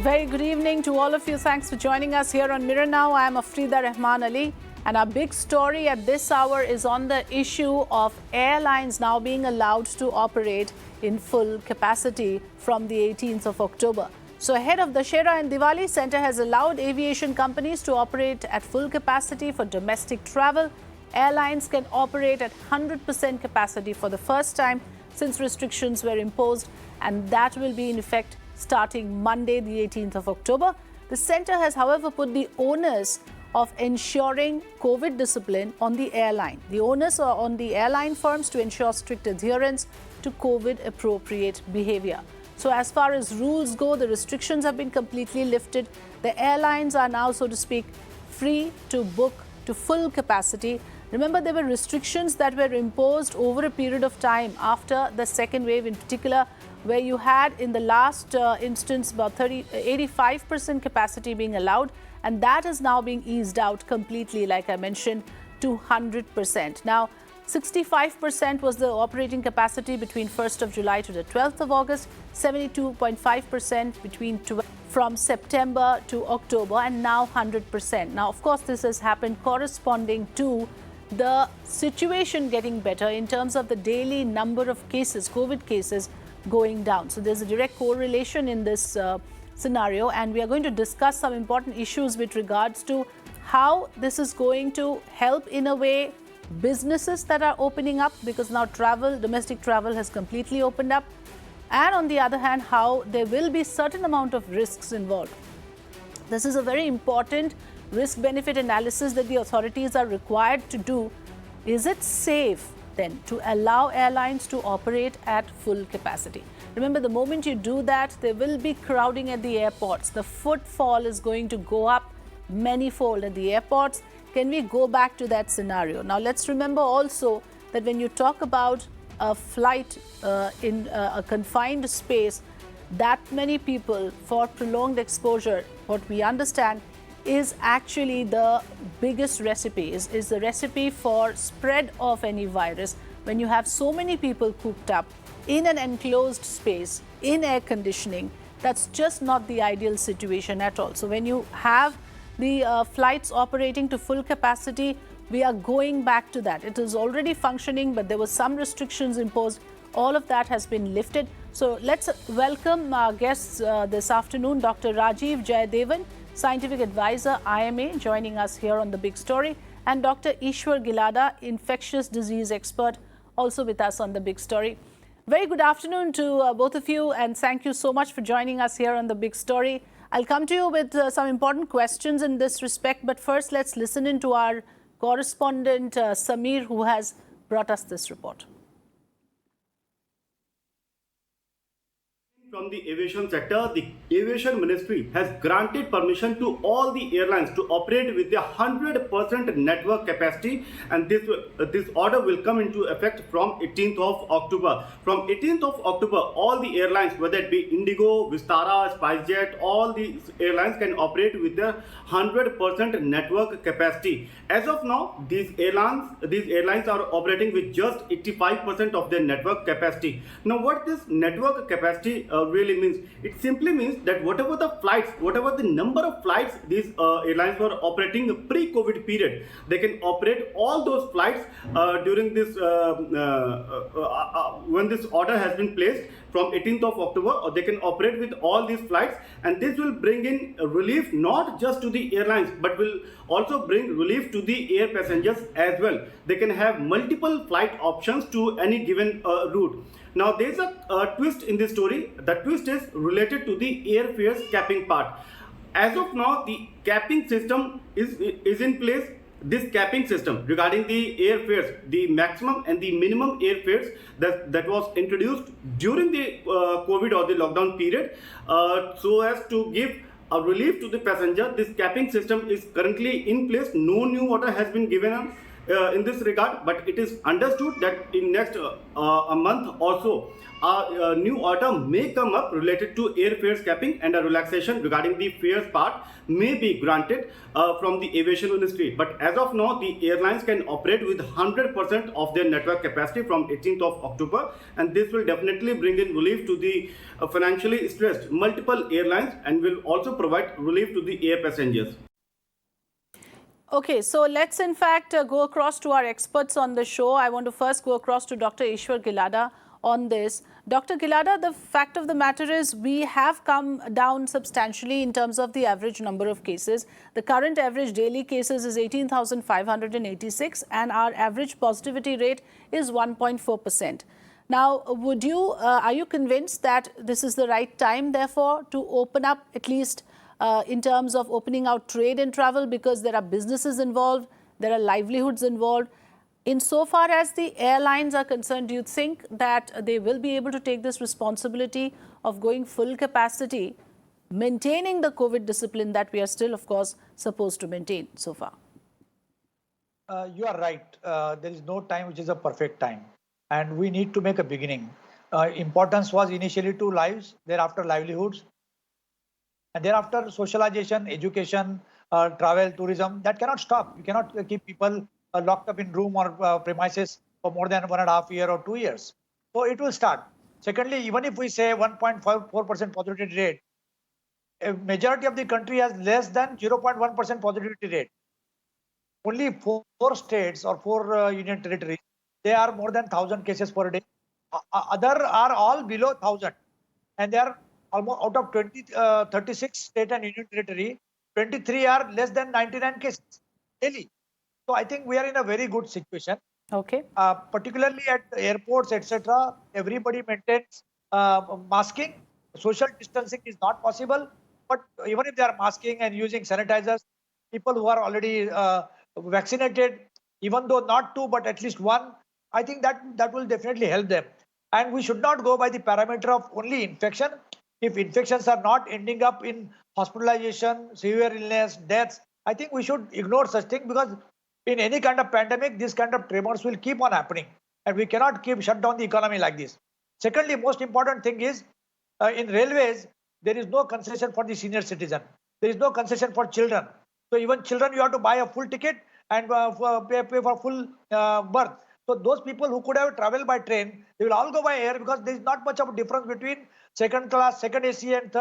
Very good evening to all of you. Thanks for joining us here on Mirror Now. I am Afrida Rahman Ali, and our big story at this hour is on the issue of airlines now being allowed to operate in full capacity from the 18th of October. So ahead of Dussehra and Diwali, Centre has allowed aviation companies to operate at full capacity for domestic travel. Airlines can operate at 100% capacity for the first time since restrictions were imposed, and that will be in effect starting Monday, the 18th of October. The Centre has, however, put the onus of ensuring COVID discipline on the airline. The onus are on the airline firms to ensure strict adherence to COVID-appropriate behavior. So as far as rules go, the restrictions have been completely lifted. The airlines are now, so to speak, free to book to full capacity. Remember, there were restrictions that were imposed over a period of time after the second wave, in particular, where you had in the last instance about 85% capacity being allowed, and that is now being eased out completely, like I mentioned, to 100%. Now, 65% was the operating capacity between 1st of July to the 12th of August, 72.5% from September to October, and now 100%. Now, of course, this has happened corresponding to the situation getting better in terms of the daily number of cases, COVID cases, going down. So there's a direct correlation in this scenario, and we are going to discuss some important issues with regards to how this is going to help, in a way, businesses that are opening up, because now domestic travel has completely opened up, and on the other hand, how there will be certain amount of risks involved. This is a very important risk-benefit analysis that the authorities are required to do. Is it safe then to allow airlines to operate at full capacity? Remember, the moment you do that, there will be crowding at the airports. The footfall is going to go up manyfold at the airports. Can we go back to that scenario? Now, let's remember also that when you talk about a flight in a confined space, that many people for prolonged exposure, what we understand is actually the biggest recipe, is the recipe for spread of any virus. When you have so many people cooped up in an enclosed space, in air conditioning, that's just not the ideal situation at all. So when you have the flights operating to full capacity, we are going back to that. It is already functioning, but there were some restrictions imposed. All of that has been lifted. So let's welcome our guests this afternoon, Dr. Rajeev Jayadevan, Scientific Advisor, IMA, joining us here on The Big Story, and Dr. Ishwar Gilada, Infectious Disease Expert, also with us on The Big Story. Very good afternoon to both of you, and thank you so much for joining us here on The Big Story. I'll come to you with some important questions in this respect, but first let's listen in to our correspondent Samir, who has brought us this report. From the aviation sector, the Aviation Ministry has granted permission to all the airlines to operate with a 100% network capacity, and this order will come into effect from 18th of October. From 18th of October, all the airlines, whether it be Indigo, Vistara, SpiceJet, all these airlines can operate with a 100% network capacity. As of now, these airlines are operating with just 85% of their network capacity. Now, what this network capacity really means? It simply means that whatever the number of flights these airlines were operating pre-COVID period, they can operate all those flights during this when this order has been placed from 18th of October, or they can operate with all these flights, and this will bring in relief not just to the airlines but will also bring relief to the air passengers as well. They can have multiple flight options to any given route. Now, there is a twist in this story. The twist is related to the airfares capping part. As of now, the capping system is in place. This capping system regarding the airfares, the maximum and the minimum airfares that was introduced during the COVID or the lockdown period, so as to give a relief to the passenger. This capping system is currently in place. No new order has been given in this regard, but it is understood that in next a month or so, a new order may come up related to airfares capping, and a relaxation regarding the fares part may be granted from the aviation industry. But as of now, the airlines can operate with 100% of their network capacity from 18th of October, and this will definitely bring in relief to the financially stressed multiple airlines, and will also provide relief to the air passengers. Okay, so let's in fact go across to our experts on the show. I want to first go across to Dr. Ishwar Gilada on this. Dr. Gilada, the fact of the matter is we have come down substantially in terms of the average number of cases. The current average daily cases is 18,586 and our average positivity rate is 1.4%. Now, are you convinced that this is the right time, therefore, to open up at least in terms of opening out trade and travel, because there are businesses involved, there are livelihoods involved? Insofar as the airlines are concerned, do you think that they will be able to take this responsibility of going full capacity, maintaining the COVID discipline that we are still, of course, supposed to maintain so far? You are right. There is no time which is a perfect time. And we need to make a beginning. Importance was initially to lives, thereafter livelihoods, and thereafter socialization, education, travel, tourism. That cannot stop. You cannot keep people locked up in room or premises for more than 1.5 years or 2 years. So it will start. Secondly, even if we say 1.4% positivity rate, a majority of the country has less than 0.1% positivity rate. Only four states or four union territories, they are more than 1,000 cases per day. Other are all below 1,000. And they are almost out of 36 state and union territory, 23 are less than 99 cases daily. So I think we are in a very good situation. Okay. Particularly at airports, etc., everybody maintains masking. Social distancing is not possible. But even if they are masking and using sanitizers, people who are already vaccinated, even though not two, but at least one, I think that will definitely help them. And we should not go by the parameter of only infection. If infections are not ending up in hospitalization, severe illness, deaths, I think we should ignore such thing, because in any kind of pandemic, this kind of tremors will keep on happening. And we cannot keep shut down the economy like this. Secondly, most important thing is in railways, there is no concession for the senior citizen. There is no concession for children. So even children, you have to buy a full ticket and pay for full berth. So those people who could have traveled by train, they will all go by air, because there is not much of a difference between second class, second AC and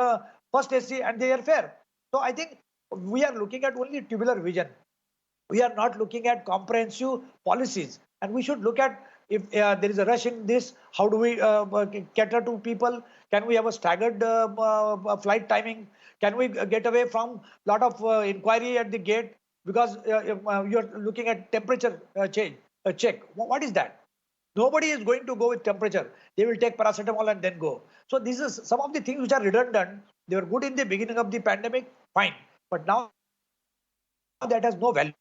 first AC and the airfare. So I think we are looking at only tubular vision. We are not looking at comprehensive policies. And we should look at, if there is a rush in this, how do we cater to people? Can we have a staggered flight timing? Can we get away from a lot of inquiry at the gate? Because you're looking at temperature check. What is that? Nobody is going to go with temperature. They will take paracetamol and then go. So this is some of the things which are redundant. They were good in the beginning of the pandemic, fine. But now that has no value.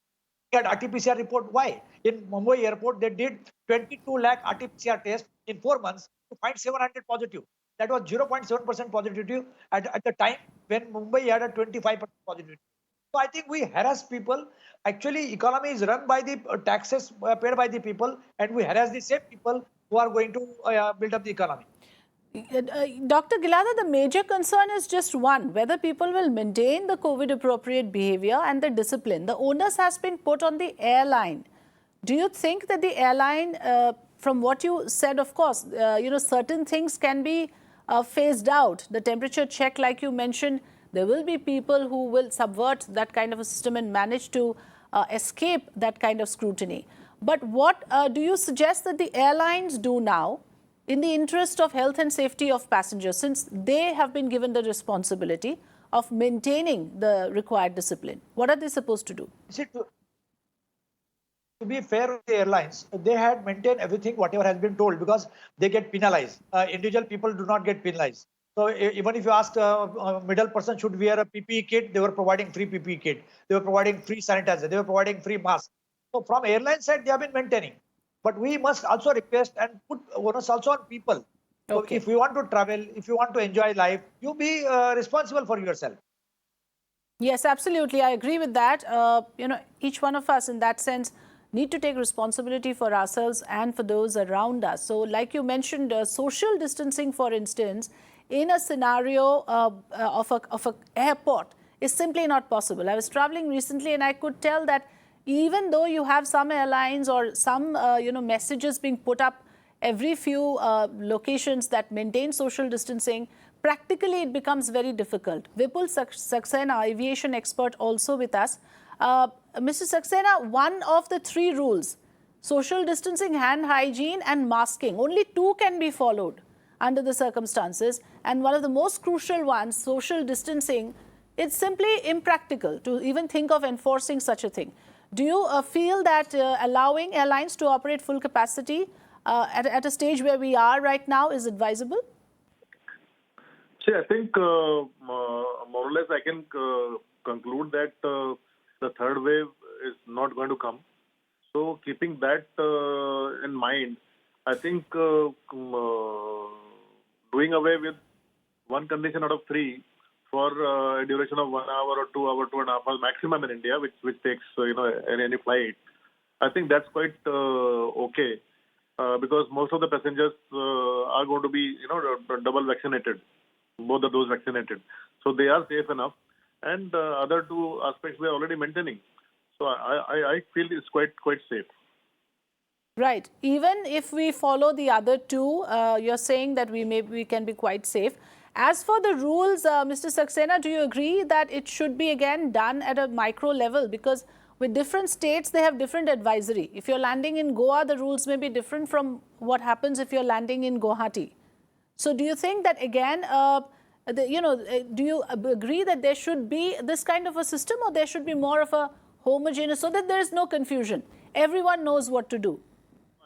At RT-PCR report, why? In Mumbai airport, they did 22 lakh RT-PCR tests in 4 months to find 700 positive. That was 0.7% positivity at the time when Mumbai had a 25% positivity. So I think we harass people. Actually, economy is run by the taxes paid by the people, and we harass the same people who are going to build up the economy. Dr. Gilada, the major concern is just one, whether people will maintain the COVID-appropriate behavior and the discipline. The onus has been put on the airline. Do you think that the airline, from what you said, of course, certain things can be phased out. The temperature check, like you mentioned, there will be people who will subvert that kind of a system and manage to escape that kind of scrutiny. But what do you suggest that the airlines do now in the interest of health and safety of passengers, since they have been given the responsibility of maintaining the required discipline? What are they supposed to do? See, to be fair with the airlines, they had maintained everything, whatever has been told, because they get penalized. Individual people do not get penalized. So even if you ask a middle person should wear a PPE kit, they were providing free PPE kit. They were providing free sanitizer. They were providing free mask. So from airline side, they have been maintaining. But we must also request and put onus also on people. So Okay. if you want to travel, if you want to enjoy life, you be responsible for yourself. Yes, absolutely. I agree with that. Each one of us in that sense need to take responsibility for ourselves and for those around us. So like you mentioned, social distancing, for instance, in a scenario of a airport is simply not possible. I was traveling recently and I could tell that even though you have some airlines or some messages being put up every few locations that maintain social distancing, practically it becomes very difficult. Vipul Saxena, aviation expert, also with us. Mr. Saxena, one of the three rules, social distancing, hand hygiene and masking, only two can be followed under the circumstances. And one of the most crucial ones, social distancing, it's simply impractical to even think of enforcing such a thing. Do you feel that allowing airlines to operate full capacity at a stage where we are right now is advisable? See, I think more or less I can conclude that the third wave is not going to come. So keeping that in mind, I think doing away with one condition out of three for a duration of 1 hour or 2 hours, 2.5 hours maximum in India, which takes any flight, I think that's quite okay because most of the passengers are going to be double vaccinated, both of those vaccinated, so they are safe enough. And other two aspects we are already maintaining, so I feel it's quite safe. Right. Even if we follow the other two, you're saying that we can be quite safe. As for the rules, Mr. Saxena, do you agree that it should be again done at a micro level? Because with different states, they have different advisory. If you're landing in Goa, the rules may be different from what happens if you're landing in Guwahati. So do you think that again, do you agree that there should be this kind of a system, or there should be more of a homogeneous, so that there is no confusion? Everyone knows what to do.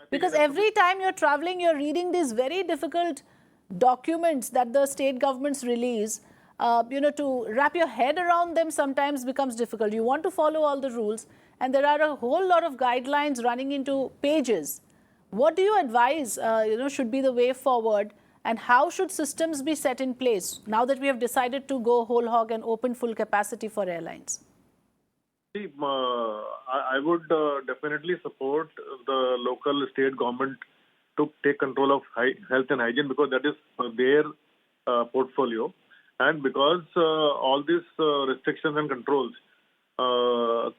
Because every time you're traveling, you're reading these very difficult documents that the state governments release. To wrap your head around them sometimes becomes difficult. You want to follow all the rules, and there are a whole lot of guidelines running into pages. What do you advise, should be the way forward, and how should systems be set in place now that we have decided to go whole hog and open full capacity for airlines? See, I would definitely support the local state government to take control of health and hygiene, because that is their portfolio, and because all these restrictions and controls, are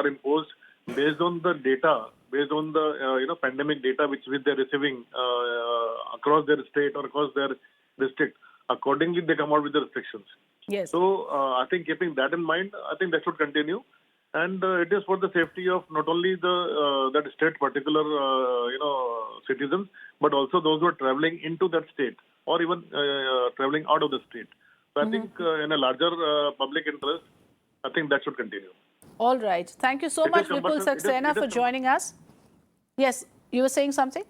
imposed based on the data, based on the pandemic data which they're receiving across their state or across their district. Accordingly, they come out with the restrictions. Yes. So I think keeping that in mind, I think that should continue, and it is for the safety of not only that state particular citizens, but also those who are traveling into that state or even traveling out of the state. So I think in a larger public interest, I think that should continue. All right. Thank you so much, Vipul Saxena, for joining us. Yes, you were saying something?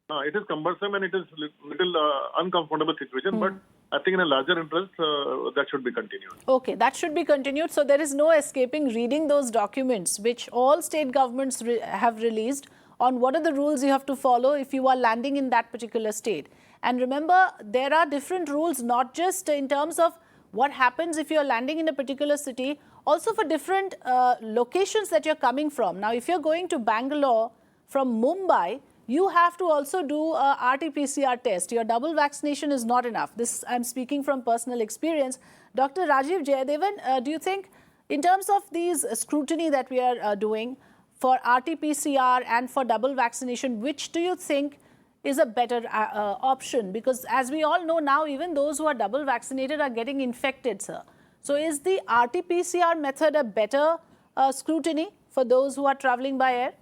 It is cumbersome and it is little uncomfortable situation, but I think in a larger interest, that should be continued. Okay, that should be continued. So there is no escaping reading those documents which all state governments have released on what are the rules you have to follow if you are landing in that particular state. And remember, there are different rules, not just in terms of what happens if you're landing in a particular city, also for different locations that you're coming from. Now, if you're going to Bangalore from Mumbai, you have to also do a RT-PCR test. Your double vaccination is not enough. This, I'm speaking from personal experience. Dr. Rajiv Jayadevan, do you think in terms of these scrutiny that we are doing for RT-PCR and for double vaccination, which do you think is a better option? Because as we all know now, even those who are double vaccinated are getting infected, sir. So is the RT-PCR method a better scrutiny for those who are traveling by air?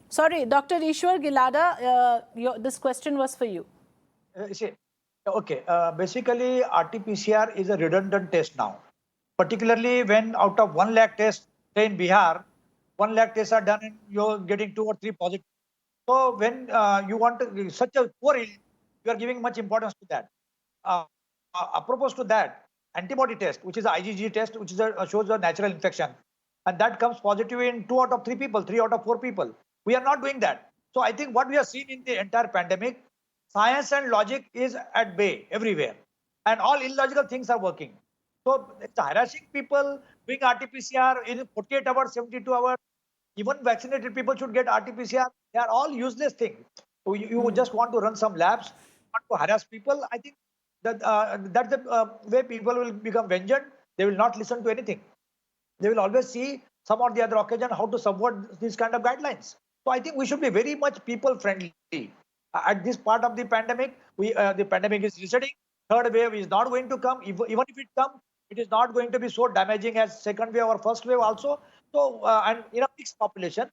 Sorry, Dr. Ishwar Gilada, this question was for you. Basically, RT-PCR is a redundant test now. Particularly when out of 1 lakh tests, say in Bihar, 1 lakh tests are done and you're getting 2 or 3 positive. So when you want to, such a poor yield, you are giving much importance to that. Apropos to that, antibody test, which is the IgG test, which is shows a natural infection, and that comes positive in 2 out of 3 people, 3 out of 4 people. We are not doing that. So I think what we have seen in the entire pandemic, science and logic is at bay everywhere, and all illogical things are working. So it's harassing people, doing RT-PCR in 48 hours, 72 hours. Even vaccinated people should get RT-PCR. They are all useless things. So you just want to run some labs, want to harass people. I think that's the way people will become vengeance. They will not listen to anything. They will always see some or the other occasion how to subvert these kind of guidelines. So I think we should be very much people friendly. At this part of the pandemic, the pandemic is receding. Third wave is not going to come. Even if it comes, it is not going to be so damaging as second wave or first wave also. So and in a mixed population,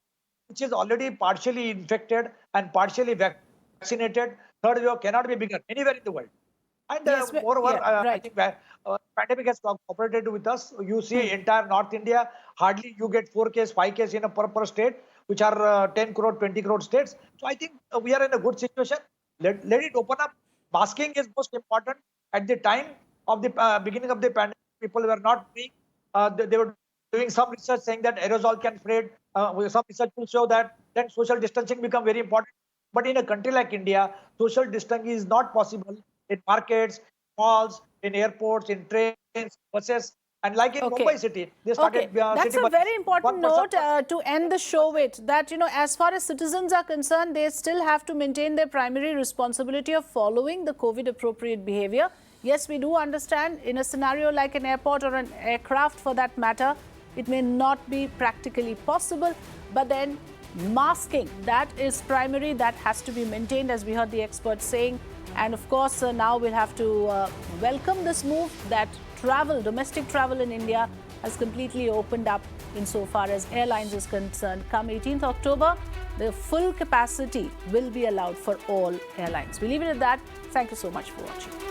which is already partially infected and partially vaccinated, third wave cannot be bigger anywhere in the world. And Yes, moreover, yeah, I right. think pandemic has cooperated with us. You see entire North India, hardly you get 4 cases, 5 cases in a per state, which are 10 crore, 20 crore states. So I think we are in a good situation. Let it open up. Masking is most important. At the time of the beginning of the pandemic, people were not doing, they were doing some research saying that aerosol can spread. Some research will show that then social distancing become very important. But in a country like India, social distancing is not possible in markets, malls, in airports, in trains, buses, and like in Okay. Mumbai city, they Okay, started that's city a buses. very important 1 note person. to end the show with, that, as far as citizens are concerned, they still have to maintain their primary responsibility of following the COVID appropriate behavior. Yes, we do understand in a scenario like an airport or an aircraft for that matter, it may not be practically possible, but then masking, that is primary, that has to be maintained, as we heard the experts saying. And of course, now we'll have to welcome this move that domestic travel in India has completely opened up insofar as airlines is concerned. Come 18th October, the full capacity will be allowed for all airlines. We leave it at that. Thank you so much for watching.